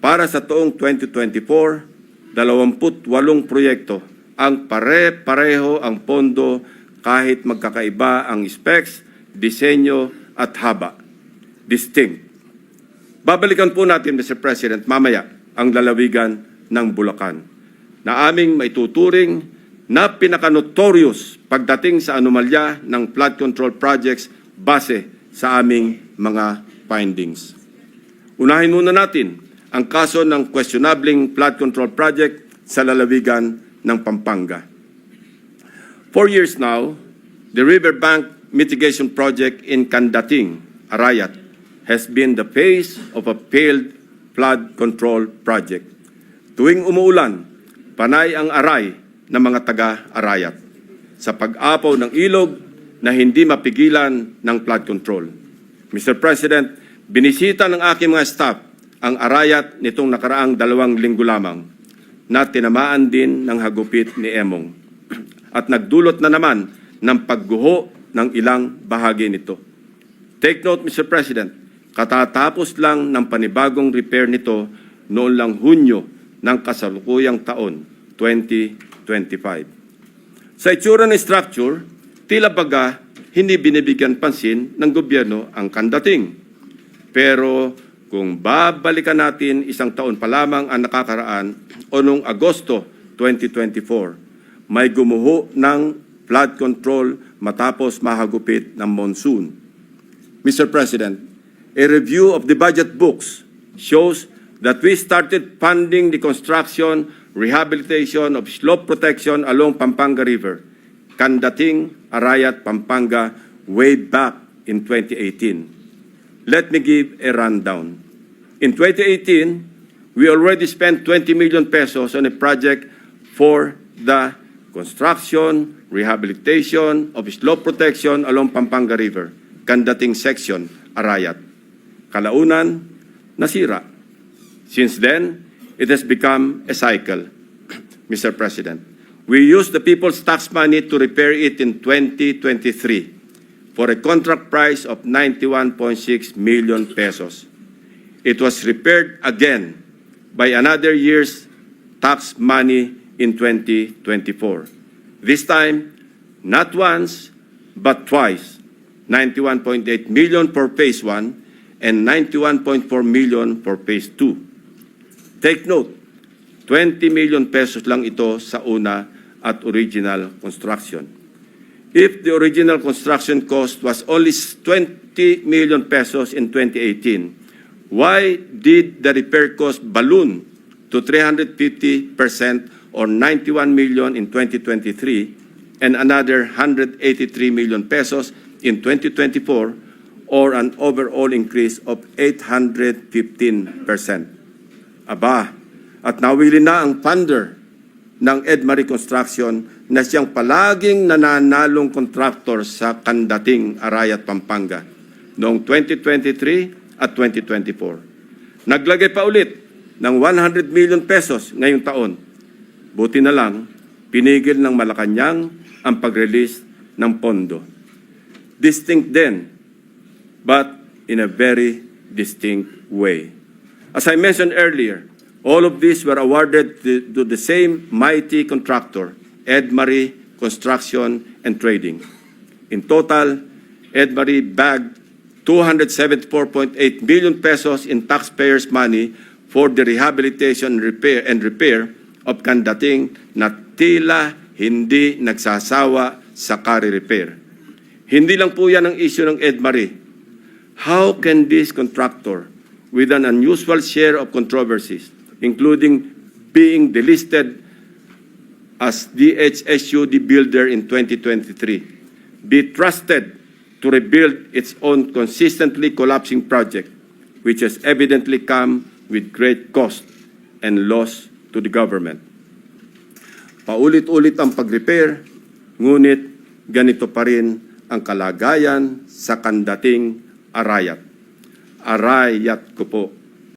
Para sa taong 2024, 28 proyekto ang pare-pareho ang pondo kahit magkakaiba ang specs, disenyo at haba. Distinct. Babalikan po natin, Mr. President, mamaya ang lalawigan ng Bulacan na aming maituturing na pinaka-notorious pagdating sa anomalya ng flood control projects base sa aming mga findings. Unahin muna natin ang kaso ng questionabling flood control project sa lalawigan ng Pampanga. 4 years now, the riverbank mitigation project in Candating, Arayat, has been the face of a failed flood control project. Tuwing umuulan, panay ang aray ng mga taga-Arayat sa pag-apaw ng ilog na hindi mapigilan ng flood control. Mr. President, binisita ng aking mga staff ang Arayat nitong nakaraang 2 linggo lamang na tinamaan din ng hagupit ni Emong at nagdulot na naman ng pagguho ng ilang bahagi nito. Take note, Mr. President, katatapos lang ng panibagong repair nito noon lang Hunyo ng kasalukuyang taon, 2025. Sa itsura ng structure, tila baga hindi binibigyan pansin ng gobyerno ang Candating. Pero kung babalikan natin 1 taon pa lamang ang nakakaraan o noong Agosto 2024, may gumuho ng flood control matapos mahagupit ng monsoon. Mr. President, a review of the budget books shows that we started funding the construction, rehabilitation of slope protection along Pampanga River, Candating, Arayat, Pampanga, way back in 2018. Let me give a rundown. In 2018, we already spent 20 million pesos on a project for the construction, rehabilitation of slope protection along Pampanga River, Candating section, Arayat. Kalaunan, nasira. Since then, it has become a cycle, Mr. President. We used the people's tax money to repair it in 2023 for a contract price of 91.6 million pesos. It was repaired again by another year's tax money in 2024. This time, not once, but twice, 91.8 million for Phase 1 and 91.4 million for Phase 2. Take note, 20 million pesos lang ito sa una at original construction. If the original construction cost was only 20 million pesos in 2018, why did the repair cost balloon to 350% or 91 million in 2023 and another 183 million pesos in 2024 or an overall increase of 815%? Aba, at nawili na ang funder ng Edmarie Construction na siyang palaging nananalong contractor sa Candating, Arayat, Pampanga noong 2023 at 2024. Naglagay pa ulit ng 100 million pesos ngayong taon. Buti na lang, pinigil ng Malacanang ang pag-release ng pondo. Distinct then, but in a very distinct way. As I mentioned earlier, all of these were awarded to the same mighty contractor, Edmarie Construction and Trading. In total, Edmarie bagged 274.8 million pesos in taxpayers' money for the rehabilitation and repair of Candating na tila hindi nagsasawa sa repair. Hindi lang po yan ang issue ng Edmarie. How can this contractor, with an unusual share of controversies, including being delisted as DHSUD builder in 2023, be trusted to rebuild its own consistently collapsing project, which has evidently come with great cost and loss to the government? Paulit-ulit ang pag-repair, ngunit ganito pa rin ang kalagayan sa Candating, Arayat. Arayat ko po.